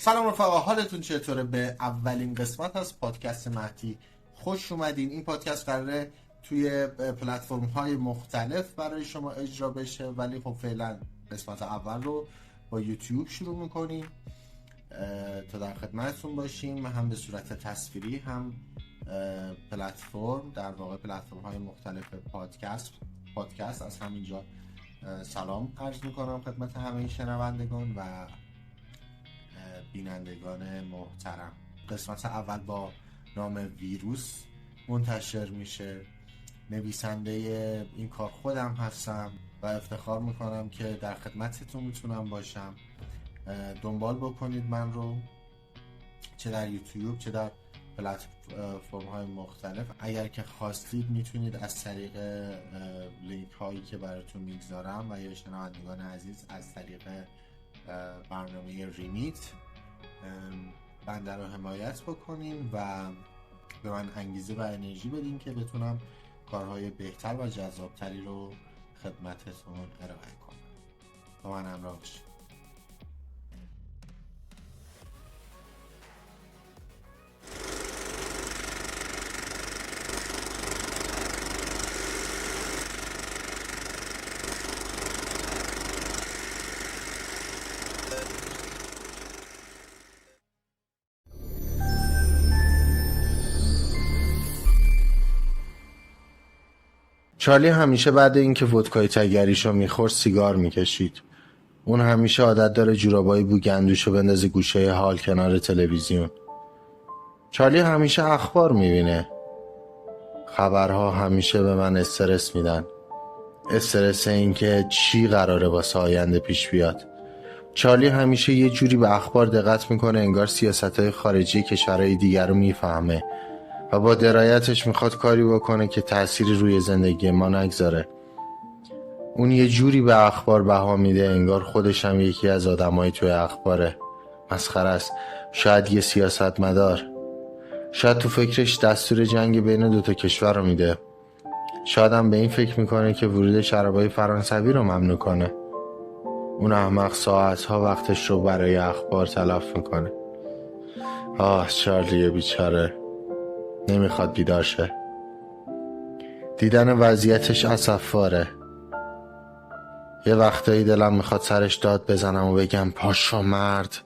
سلام رفقا، حالتون چطوره؟ به اولین قسمت از پادکست مهدی خوش اومدین. این پادکست قراره توی پلتفرم های مختلف برای شما اجرا بشه، ولی خب فعلا قسمت اول رو با یوتیوب شروع میکنیم تا در خدمتتون باشیم، هم به صورت تصویری هم پلتفرم، در واقع پلتفرم های مختلف پادکست. از همینجا سلام عرض میکنم خدمت همه شنوندگان و بینندگان محترم. قسمت اول با نام ویروس منتشر میشه. نویسنده این کار خودم هستم و افتخار میکنم که در خدمتتون میتونم باشم. دنبال بکنید من رو، چه در یوتیوب چه در پلتفرم های مختلف. اگر که خواستید میتونید از طریق لینک هایی که براتون میگذارم و یا شنوندگان عزیز از طریق برنامه ریمیت بنده رو حمایت بکنین و به من انگیزه و انرژی بدین که بتونم کارهای بهتر و جذابتری رو خدمتتون ارائه کنم. با من همراه باشید. چارلی همیشه بعد اینکه ودکای تگریشو میخورد سیگار میکشید. اون همیشه عادت داره جورابای بو گندوشو بندازه گوشه حال کنار تلویزیون. چارلی همیشه اخبار میبینه. خبرها همیشه به من استرس میدن. استرس این که چی قراره واسه آینده پیش بیاد. چارلی همیشه یه جوری به اخبار دقت میکنه انگار سیاستهای خارجی کشورهای دیگر رو میفهمه و با درایتش میخواد کاری بکنه که تأثیری روی زندگی ما نگذاره. اون یه جوری به اخبار بها میده انگار خودش هم یکی از آدمای توی اخباره. مسخره است. شاید یه سیاستمدار. شاید تو فکرش دستور جنگ بین دوتا کشور رو میده. شاید هم به این فکر میکنه که ورود شرابای فرانسوی رو ممنوع کنه. اون احمق ساعتها وقتش رو برای اخبار تلف میکنه. چارلی بیچاره نمیخواد بیدار شه. دیدن وضعیتش اسفاره. یه وقتایی دلم میخواد سرش داد بزنم و بگم پاشو مرد،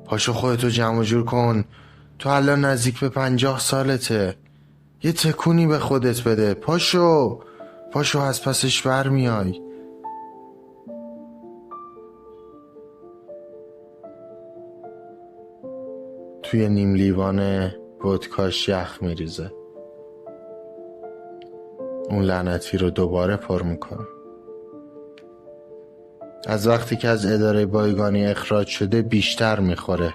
پاشو خودتو جمع جور کن، تو الان نزدیک به 50 سالته، یه تکونی به خودت بده، پاشو از پسش برمیای. توی نیم لیوان ودکاش یخ میریزه. اون لعنتی رو دوباره پر میکنه. از وقتی که از اداره بایگانی اخراج شده بیشتر میخوره.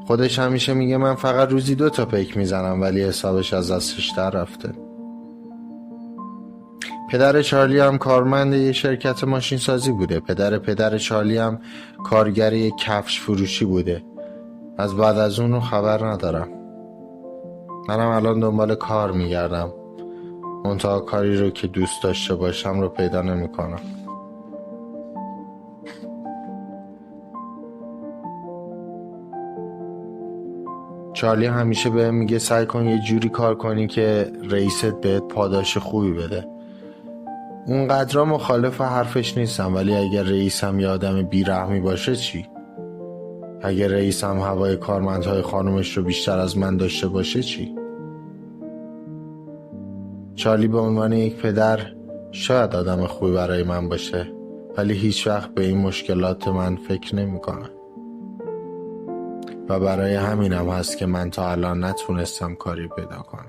خودش همیشه میگه من فقط روزی 2 تا پیک میزنم، ولی حسابش از دستش در رفته. پدر چارلی هم کارمند یه شرکت ماشین سازی بوده. پدر چارلی هم کارگر یه کفش فروشی بوده. از بعد از اون رو خبر ندارم. منم الان دنبال کار میگردم، منتها کاری رو که دوست داشته باشم رو پیدا نمیکنم. چارلی همیشه بهم میگه سعی کن یه جوری کار کنی که رئیست بهت پاداش خوبی بده. اونقدر مخالف حرفش نیستم، ولی اگر رئیسم یه آدم بیرحمی باشه چی؟ اگر رئیسم هوای کارمندهای خانومش رو بیشتر از من داشته باشه چی؟ چارلی به عنوان یک پدر شاید آدم خوبی برای من باشه، ولی هیچ وقت به این مشکلات من فکر نمی‌کنه. و برای همینم هست که من تا الان نتونستم کاری پیدا کنم.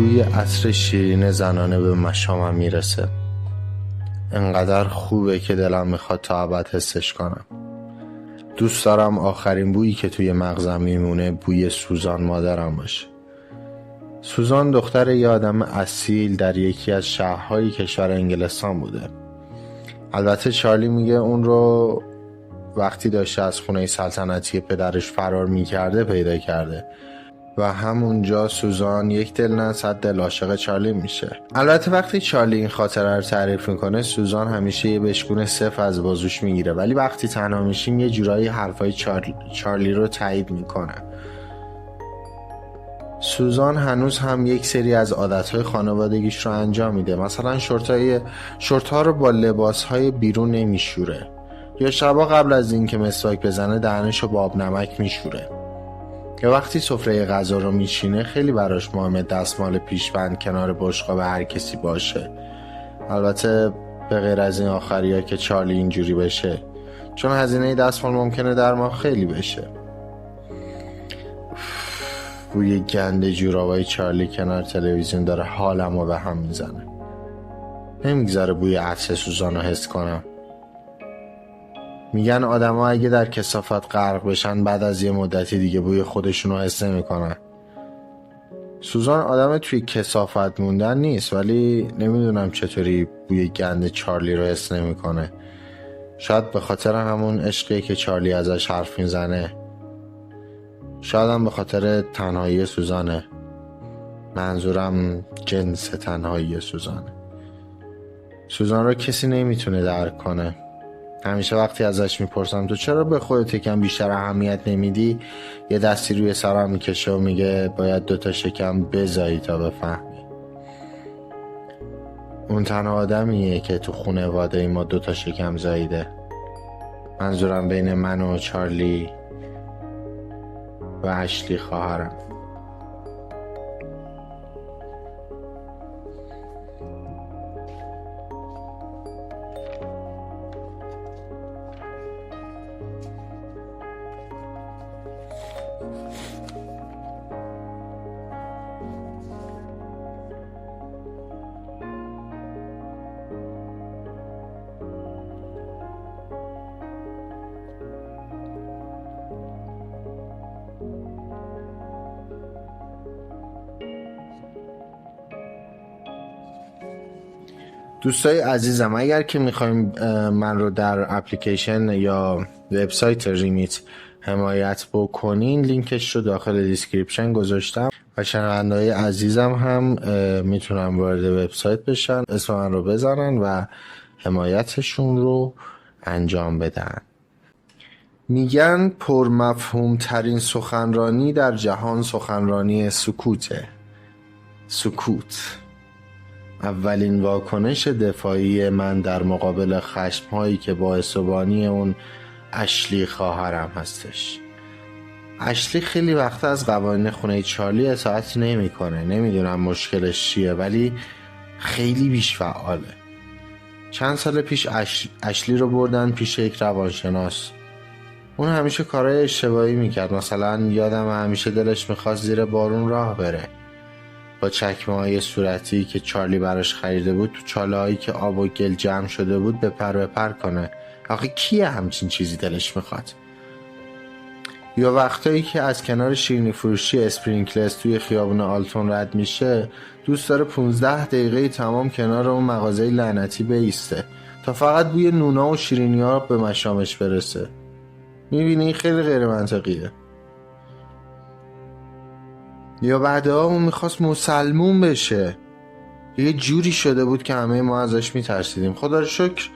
بوی عطر شیرین زنانه به مشامم میرسه. انقدر خوبه که دلم میخواد تا ابد حسش کنم. دوست دارم آخرین بویی که توی مغزم میمونه بوی سوزان مادرم باشه. سوزان دختر یه آدم اصیل در یکی از شهرهای کشور انگلستان بوده. البته چارلی میگه اون رو وقتی داشته از خونه سلطنتی پدرش فرار میکرده پیدا کرده و همونجا سوزان یک دل نه صد دل عاشق چارلی میشه. البته وقتی چارلی این خاطره رو تعریف میکنه سوزان همیشه یه بشکون صف از بازوش میگیره، ولی وقتی تنها میشیم یه جورایی حرفای چارلی رو تایید میکنه. سوزان هنوز هم یک سری از عادتهای خانوادگیش رو انجام میده، مثلا شورت‌ها رو با لباسهای بیرون نمیشوره یا شبا قبل از اینکه مسواک بزنه دهنش رو با آب نمک میشوره. یا وقتی سفره غذا رو میچینه خیلی براش مهمه دستمال پیشبند کنار بشقاب هر کسی باشه. البته به غیر از این آخریا که چارلی اینجوری بشه، چون هزینه دستمال ممکنه در ماه خیلی بشه. بوی گند جورابای چارلی کنار تلویزیون داره حالمو به هم میزنه. نمیگذاره بوی عطر سوزان رو حس کنم. میگن آدما اگه در کثافت غرق بشن بعد از یه مدتی دیگه بوی خودشون رو حس نمیکنن. سوزان آدم توی کثافت موندن نیست، ولی نمیدونم چطوری بوی گند چارلی رو حس نمیکنه. شاید به خاطر همون عشقی که چارلی ازش حرف میزنه. شاید هم به خاطر تنهایی سوزانه. منظورم جنس تنهایی سوزانه. سوزان رو کسی نمیتونه درک کنه. همیشه وقتی ازش میپرسم تو چرا به خودت یکم بیشتر اهمیت نمیدی، یه دستی روی سرم میکشه و میگه باید 2 شکم بزایی تا بفهمی. اون تنها آدمیه که تو خانواده ما 2 شکم زاییده. منظورم بین من و چارلی و اشلی خواهرم. دوستای عزیزم، اگر که میخوایم من رو در اپلیکیشن یا وبسایت ریمیت حمایت بکنین، لینکش رو داخل دیسکریپشن گذاشتم و شنونده‌های عزیزم هم میتونن وارد وبسایت بشن، اسم من رو بزنن و حمایتشون رو انجام بدن. میگن پرمفهوم ترین سخنرانی در جهان سخنرانی سکوته. سکوت اولین واکنش دفاعی من در مقابل خشم‌هایی که باعث بانی اون اشلی خواهرم هستش. اشلی خیلی وقت از قوانین خونه چارلی اطاعت نمی‌کنه. نمیدونم مشکلش چیه، ولی خیلی بیش فعاله. چند سال پیش اشلی رو بردن پیش یک روانشناس. اون همیشه کارهای اشتباهی میکرد. مثلا یادم همیشه دلش میخواست زیر بارون راه بره، با چکمه‌های صورتی که چارلی براش خریده بود تو چاله‌هایی که آب و گل جمع شده بود بپر کنه. آخه کیه همچین چیزی دلش میخواد؟ یا وقتایی که از کنار شیرینی فروشی اسپرینکلز توی خیابون آلتون رد میشه، دوست داره 15 دقیقه تمام کنار اون مغازه لعنتی بایسته تا فقط بوی نونا و شیرینی‌ها به مشامش برسه. میبینی خیلی غیر منطقیه. یا بعدها اون میخواست مسلمون بشه. یه جوری شده بود که همه ما ازش میترسیدیم. خدا رو شکر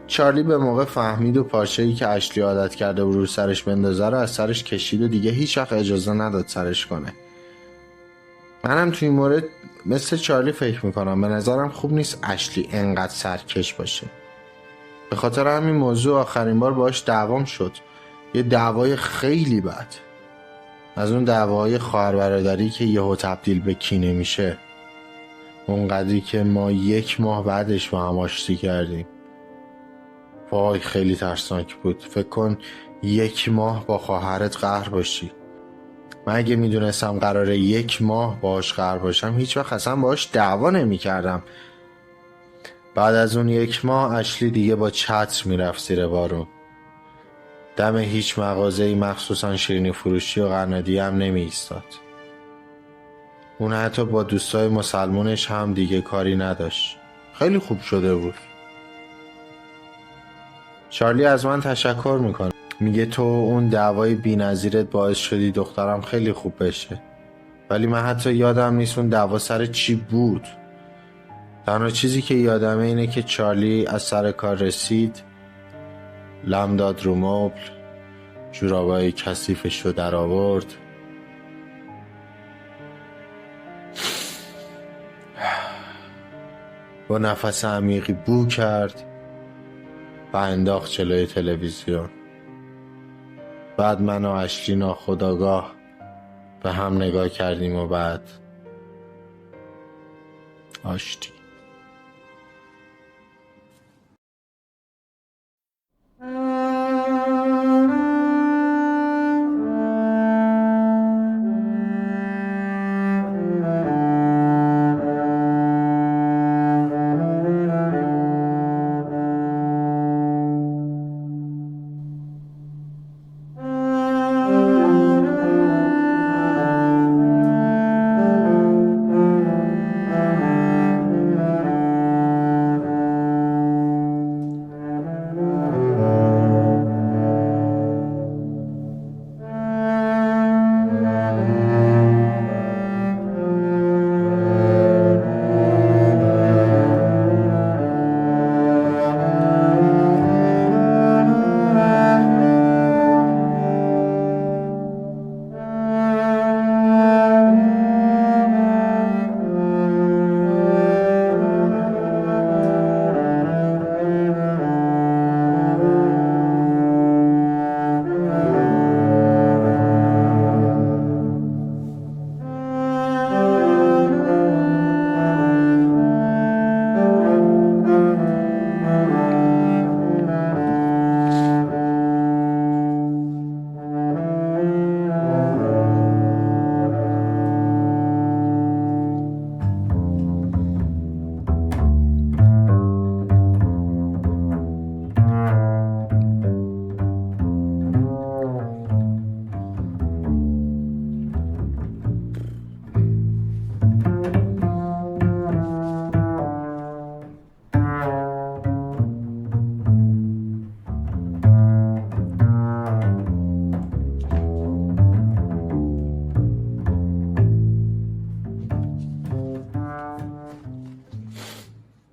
چارلی به موقع فهمید و پارچه‌ای که اشلی عادت کرده و رو سرش بندازه رو از سرش کشید و دیگه هیچ وقت اجازه نداد سرش کنه. منم توی این مورد مثل چارلی فکر میکنم. به نظرم خوب نیست اشلی انقدر سرکش باشه. به خاطر همین موضوع آخرین بار باهاش دعوام شد. یه دعوای خیلی بد، از اون دعوای خواهر برادری که یهو تبدیل به کینه میشه. اونقدری که ما 1 ماه بعدش با هم آشتی کردیم. وای خیلی ترسناک بود. فکر کن 1 ماه با خواهرت قهر باشی. من اگه میدونستم قراره 1 ماه باهاش قرار باشم هیچ وقت اصلا باهاش دعوا نمی کردم. بعد از اون 1 ماه اشلی دیگه با چتر میرفت زیر بارون. دم هیچ مغازه‌ای مخصوصا شیرینی فروشی و قنادی هم نمی ایستاد. اون حتی با دوستای مسلمونش هم دیگه کاری نداشت. خیلی خوب شده بود. چارلی از من تشکر میکنه. میگه تو اون دعوای بی‌نظیرت باعث شدی دخترم خیلی خوب بشه. ولی من حتی یادم نیست اون دعوا سر چی بود. تنها چیزی که یادمه اینه که چارلی از سر کار رسید، لم داد رو مبل، جورابای کثیفش رو در آورد، با نفس عمیقی بو کرد و انداخت جلوی تلویزیون. بعد من و اشلی ناخودآگاه به هم نگاه کردیم و بعد آشتی.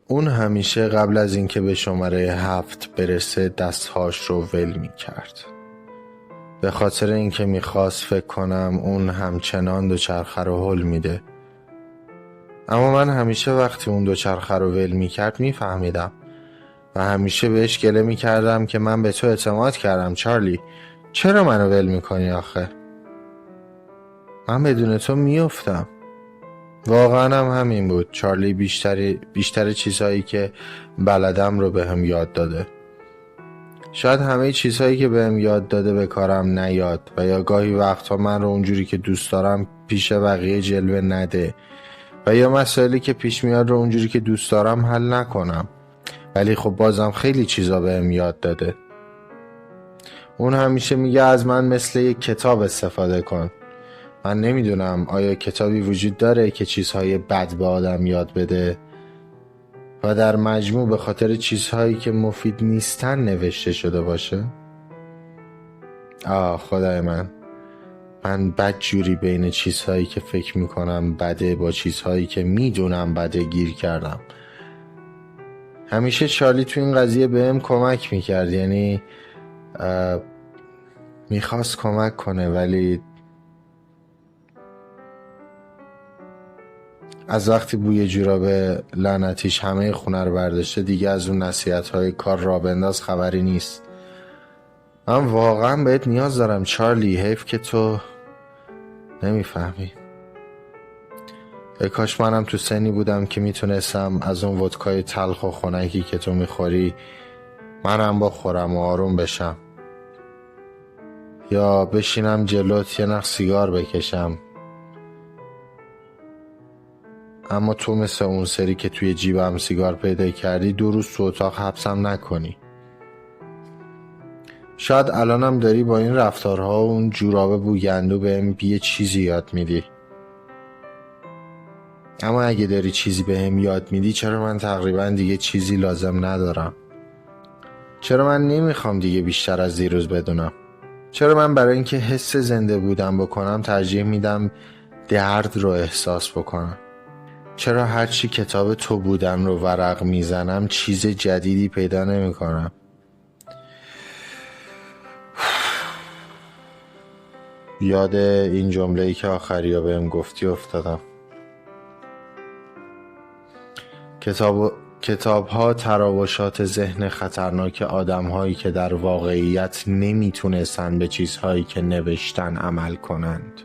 اون همیشه قبل از اینکه به شماره 7 برسه دستهاش رو ول می کرد. به خاطر اینکه میخواست فکر کنم اون همچنان دوچرخه رو هل میده. اما من همیشه وقتی اون دوچرخه رو ول میکرد میفهمیدم و همیشه بهش گله میکردم که من به تو اعتماد کردم چارلی، چرا منو ول میکنی آخه؟ من بدون تو میافتم. واقعا هم همین بود. چارلی بیشتر چیزهایی که بلدم رو بهم یاد داده. شاید همه چیزهایی که بهم یاد داده به کارم نیاد و یا گاهی وقتها من رو اونجوری که دوست دارم پیش بقیه جلوه نده و یا مسائلی که پیش میاد رو اونجوری که دوست دارم حل نکنم. ولی خب بازم خیلی چیزا بهم یاد داده. اون همیشه میگه از من مثل یک کتاب استفاده کن. من نمیدونم آیا کتابی وجود داره که چیزهای بد به آدم یاد بده و در مجموع به خاطر چیزهایی که مفید نیستن نوشته شده باشه؟ خدای من بدجوری بین چیزهایی که فکر میکنم بده با چیزهایی که میدونم بده گیر کردم. همیشه چارلی تو این قضیه بهم کمک میکرد، یعنی میخواست کمک کنه ولی از وقتی بوی جوراب لعنتیش همه خونه رو برداشته دیگه از اون نصیحت‌های کار را بنداز خبری نیست. من واقعا بهت نیاز دارم چارلی، حیف که تو نمیفهمی. کاش منم تو سنی بودم که میتونستم از اون ودکای تلخ و خنکی که تو میخوری منم بخورم و آروم بشم. یا بشینم جلوت یه نخ سیگار بکشم. اما تو مثل اون سری که توی جیبم سیگار پیدا کردی 2 روز تو اتاق حبسم نکنی. شاید الانم داری با این رفتارها و اون جورابه بوگندو بهم یه چیزی یاد میدی. اما اگه داری چیزی بهم یاد میدی، چرا من تقریبا دیگه چیزی لازم ندارم؟ چرا من نمیخوام دیگه بیشتر از دیروز بدونم؟ چرا من برای اینکه حس زنده بودن بکنم ترجیح میدم درد رو احساس بکنم؟ چرا هرچی کتاب تو بودن رو ورق میزنم چیز جدیدی پیدا نمیکنم؟ یاد این جمله‌ای که آخریا بهم گفتی افتادم. کتاب‌ها تراوشات ذهن خطرناک آدم‌هایی که در واقعیت نمیتونستن به چیزهایی که نوشتن عمل کنند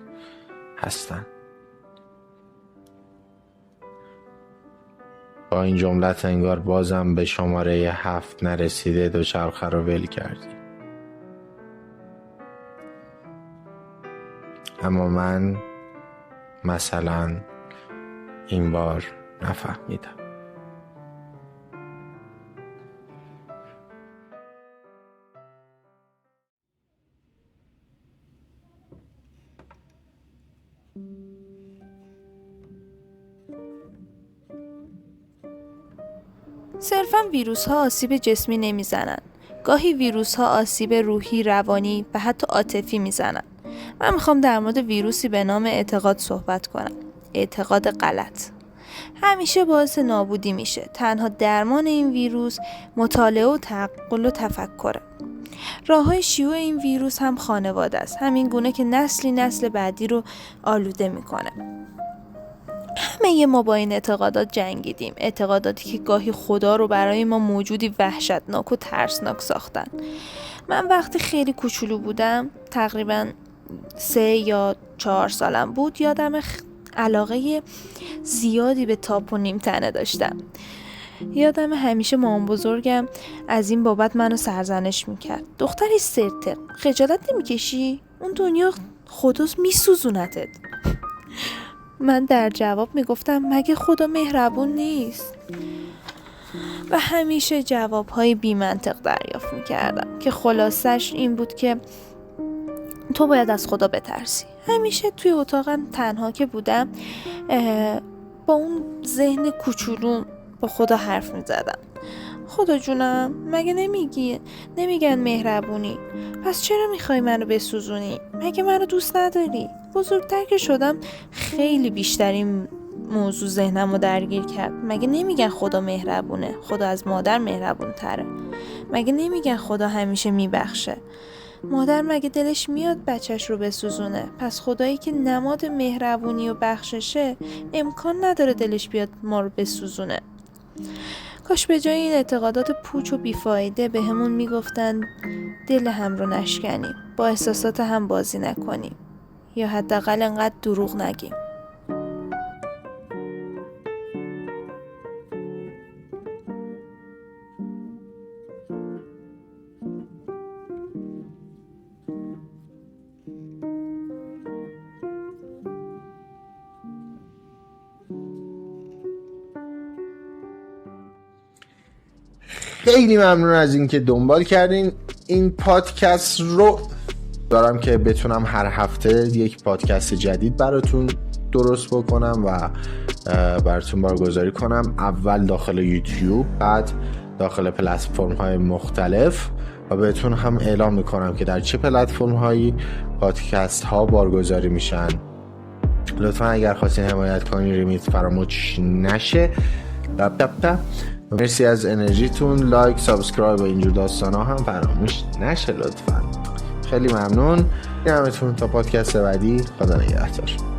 هستن. با این جملت انگار بازم به شماره 7 نرسیده دوچرخه رو ول کردی. اما من مثلا این بار نفهمیدم. صرفاً ویروس ها آسیب جسمی نمیزنن. گاهی ویروس ها آسیب روحی، روانی و حتی عاطفی میزنن. من میخوام در مورد ویروسی به نام اعتقاد صحبت کنم. اعتقاد غلط همیشه باعث نابودی میشه. تنها درمان این ویروس مطالعه و تعقل و تفکره. راههای شیوع این ویروس هم خانواده است. همین گونه که نسلی نسل بعدی رو آلوده میکنه. همه ما با این اعتقادات جنگیدیم. اعتقاداتی که گاهی خدا رو برای ما موجودی وحشتناک و ترسناک ساختن. من وقتی خیلی کوچولو بودم، تقریبا 3 یا 4 سالم بود، یادم علاقه زیادی به تاپ و نیم تنه داشتم. یادم همیشه مامان بزرگم از این بابت منو سرزنش میکرد. دختری سرتق، خجالت نمیکشی؟ اون دنیا خداست میسوزونتت. من در جواب میگفتم مگه خدا مهربون نیست؟ و همیشه جوابهای بی منطق دریافت میکردم که خلاصش این بود که تو باید از خدا بترسی. همیشه توی اتاقم تنها که بودم با اون ذهن کوچولو با خدا حرف میزدم. خدا جونم، مگه نمیگن مهربونی؟ پس چرا میخوای منو بسوزونی؟ مگه منو دوست نداری؟ بزرگتر که شدم خیلی بیشتر این موضوع ذهنمو درگیر کرد. مگه نمیگن خدا مهربونه؟ خدا از مادر مهربون تره. مگه نمیگن خدا همیشه میبخشه؟ مادر مگه دلش میاد بچهش رو بسوزونه؟ پس خدایی که نماد مهربونی و بخششه امکان نداره دلش بیاد ما رو بسوزونه. کاش به جای این اعتقادات پوچ و بیفایده به همون میگفتن دل هم رو نشکنیم، با احساسات هم بازی نکنیم، یا حداقل انقدر دروغ نگیم. خیلی ممنون از اینکه دنبال کردین این پادکست رو. دارم که بتونم هر هفته یک پادکست جدید براتون درست بکنم و براتون بارگذاری کنم. اول داخل یوتیوب، بعد داخل پلتفرم های مختلف، و بهتون هم اعلام میکنم که در چه پلتفرم هایی پادکست ها بارگذاری میشن. لطفا اگر خواستین حمایت کنین ریمیت فراموش نشه. مرسی از انرژیتون. لایک، سابسکرایب و اینجور داستان ها هم فراموش نشه لطفا. خیلی ممنون. همتون تا پادکست بعدی. خدا نگهدار.